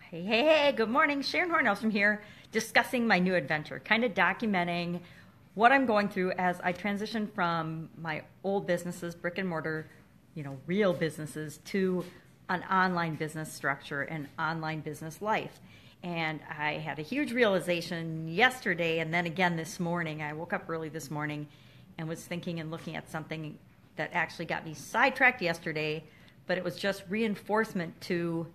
Hey, good morning. Sharon Horne-Ellstrom here, discussing my new adventure, kind of documenting what I'm going through as I transition from my old businesses, brick and mortar, real businesses, to an online business structure and online business life. And I had a huge realization yesterday and then again this morning. I woke up early this morning and was thinking and looking at something that actually got me sidetracked yesterday, but it was just reinforcement to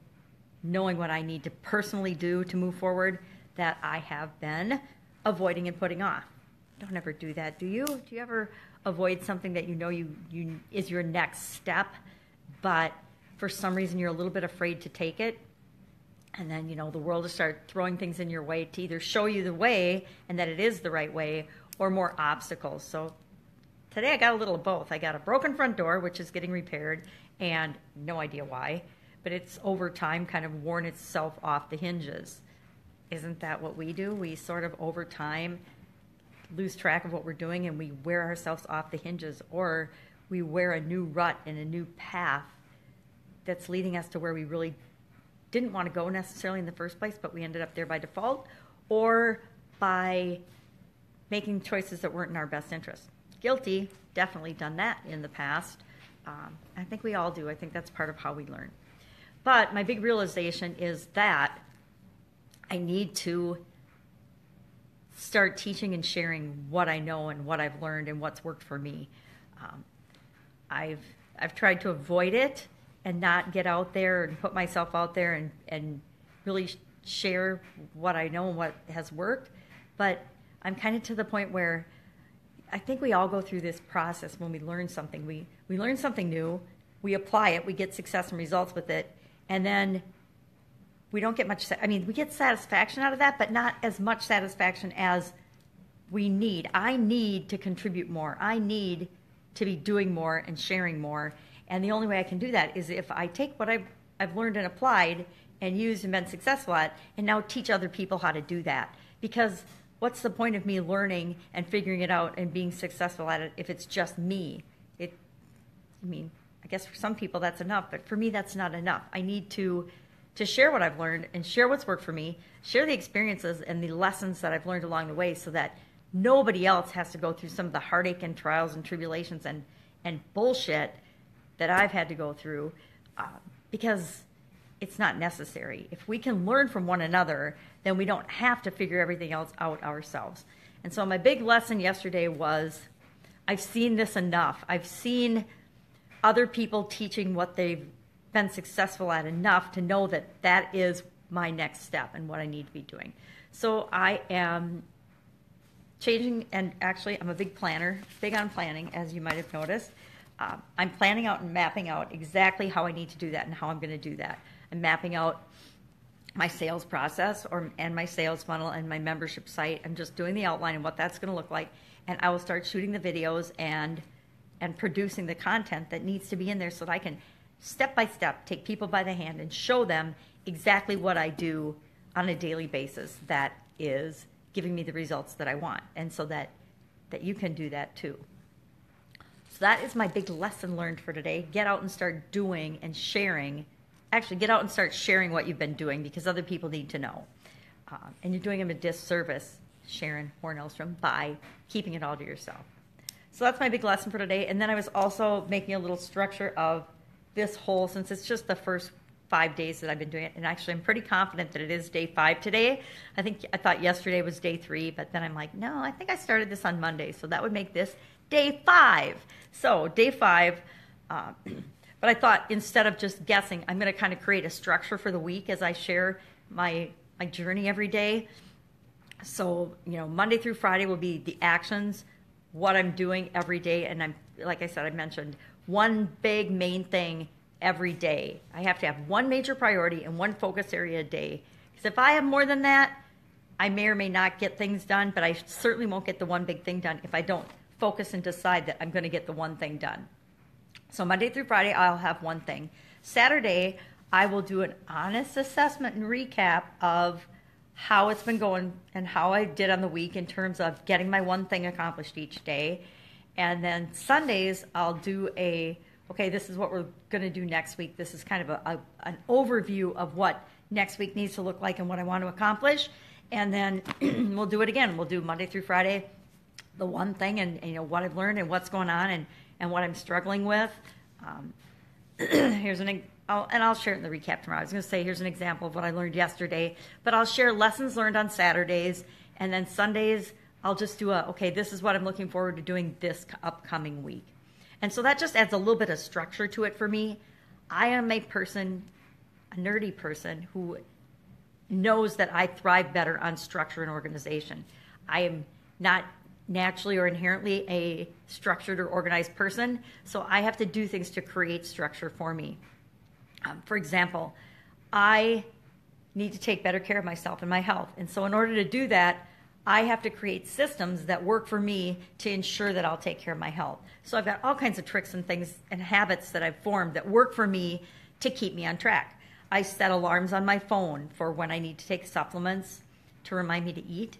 knowing what I need to personally do to move forward that I have been avoiding and putting off. Don't ever do that, do you? Do you ever avoid something that you is your next step, but for some reason you're a little bit afraid to take it? And then, the world will start throwing things in your way to either show you the way and that it is the right way, or more obstacles. So today I got a little of both. I got a broken front door, which is getting repaired, and no idea why, but it's over time kind of worn itself off the hinges. Isn't that what we do? We sort of over time lose track of what we're doing and we wear ourselves off the hinges, or we wear a new rut and a new path that's leading us to where we really didn't want to go necessarily in the first place, but we ended up there by default or by making choices that weren't in our best interest. Guilty, definitely done that in the past. I think we all do. I think that's part of how we learn. But my big realization is that I need to start teaching and sharing what I know and what I've learned and what's worked for me. I've tried to avoid it and not get out there and put myself out there and really share what I know and what has worked. But I'm kind of to the point where I think we all go through this process when we learn something. We learn something new, we apply it, we get success and results with it, and then we don't get much, we get satisfaction out of that, but not as much satisfaction as we need. I need to contribute more. I need to be doing more and sharing more. And the only way I can do that is if I take what I've learned and applied and used and been successful at, and now teach other people how to do that. Because what's the point of me learning and figuring it out and being successful at it if it's just me? I guess for some people that's enough, but for me that's not enough. I need to share what I've learned and share what's worked for me, share the experiences and the lessons that I've learned along the way so that nobody else has to go through some of the heartache and trials and tribulations and bullshit that I've had to go through, because it's not necessary. If we can learn from one another, then we don't have to figure everything else out ourselves. And so my big lesson yesterday was I've seen this enough. I've seen other people teaching what they've been successful at enough to know that that is my next step and what I need to be doing. So I am changing, and actually I'm a big planner, big on planning, as you might have noticed. I'm planning out and mapping out exactly how I need to do that and how I'm going to do that. I'm mapping out my sales process and my sales funnel and my membership site. I'm just doing the outline and what that's going to look like, and I will start shooting the videos and producing the content that needs to be in there so that I can step by step take people by the hand and show them exactly what I do on a daily basis that is giving me the results that I want, and so that you can do that too. So that is my big lesson learned for today. Get out and start doing and sharing. Actually, get out and start sharing what you've been doing, because other people need to know. And you're doing them a disservice, Sharon Horne-Ellstrom, by keeping it all to yourself. So that's my big lesson for today. And then I was also making a little structure of this whole, since it's just the first 5 days that I've been doing it, and actually I'm pretty confident that it is day 5 today. I thought yesterday was day 3, but then I'm like, no, I think I started this on Monday, so that would make this day 5. So day 5, but I thought instead of just guessing, I'm going to kind of create a structure for the week as I share my journey every day. So, Monday through Friday will be the actions, what I'm doing every day, and like I said, I mentioned one big main thing every day. I have to have one major priority and one focus area a day. Because if I have more than that, I may or may not get things done, but I certainly won't get the one big thing done if I don't focus and decide that I'm going to get the one thing done. So Monday through Friday, I'll have one thing. Saturday, I will do an honest assessment and recap of how it's been going and how I did on the week in terms of getting my one thing accomplished each day. And then Sundays, I'll do okay, this is what we're going to do next week. This is kind of an overview of what next week needs to look like and what I want to accomplish. And then we'll do it again. We'll do Monday through Friday, the one thing, and what I've learned and what's going on and what I'm struggling with. I'll share it in the recap tomorrow. I was going to say, here's an example of what I learned yesterday, but I'll share lessons learned on Saturdays, and then Sundays, I'll just do this is what I'm looking forward to doing this upcoming week. And so that just adds a little bit of structure to it for me. I am a nerdy person who knows that I thrive better on structure and organization. I am not naturally or inherently a structured or organized person, so I have to do things to create structure for me. For example, I need to take better care of myself and my health, and so in order to do that, I have to create systems that work for me to ensure that I'll take care of my health. So I've got all kinds of tricks and things and habits that I've formed that work for me to keep me on track. I set alarms on my phone for when I need to take supplements to remind me to eat.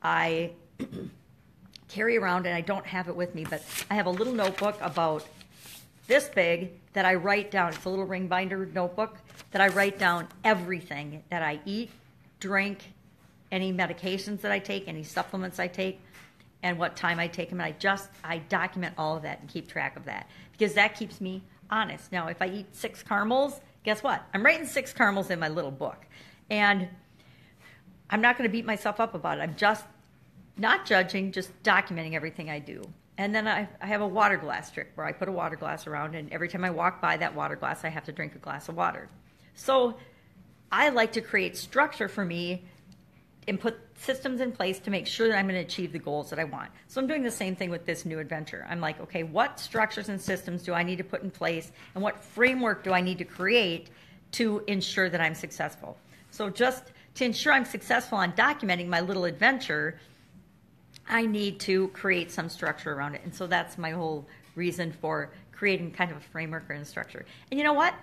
I carry around, and I don't have it with me, but I have a little notebook about this big that I write down. It's a little ring binder notebook that I write down everything that I eat, drink, any medications that I take, any supplements I take, and what time I take them. And I document all of that and keep track of that because that keeps me honest. Now, if I eat 6 caramels, guess what? I'm writing 6 caramels in my little book. And I'm not going to beat myself up about it. I'm just not judging, just documenting everything I do. And then I have a water glass trick where I put a water glass around, and every time I walk by that water glass, I have to drink a glass of water. So I like to create structure for me and put systems in place to make sure that I'm going to achieve the goals that I want. So I'm doing the same thing with this new adventure. I'm like, okay, what structures and systems do I need to put in place, and what framework do I need to create to ensure that I'm successful? So just to ensure I'm successful on documenting my little adventure, I need to create some structure around it. And so that's my whole reason for creating kind of a framework or a structure. And you know what?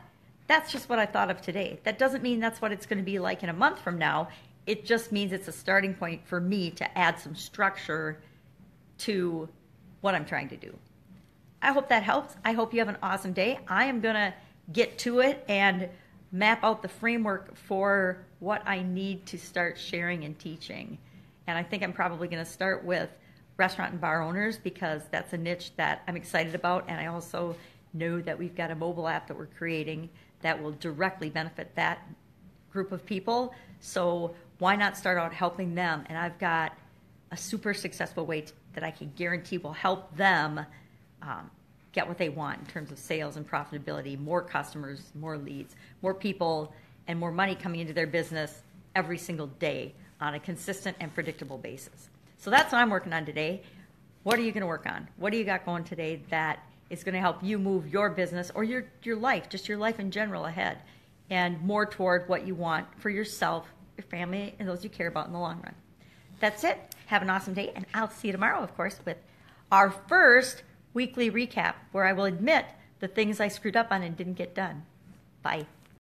That's just what I thought of today. That doesn't mean that's what it's going to be like in a month from now. It just means it's a starting point for me to add some structure to what I'm trying to do. I hope that helps. I hope you have an awesome day. I am going to get to it and map out the framework for what I need to start sharing and teaching. And I think I'm probably going to start with restaurant and bar owners because that's a niche that I'm excited about. And I also know that we've got a mobile app that we're creating that will directly benefit that group of people. So why not start out helping them? And I've got a super successful way that I can guarantee will help them get what they want in terms of sales and profitability, more customers, more leads, more people, and more money coming into their business every single day on a consistent and predictable basis. So that's what I'm working on today. What are you going to work on? What do you got going today that is going to help you move your business or your life, just your life in general ahead, and more toward what you want for yourself, your family, and those you care about in the long run? That's it. Have an awesome day, and I'll see you tomorrow, of course, with our first weekly recap where I will admit the things I screwed up on and didn't get done. Bye.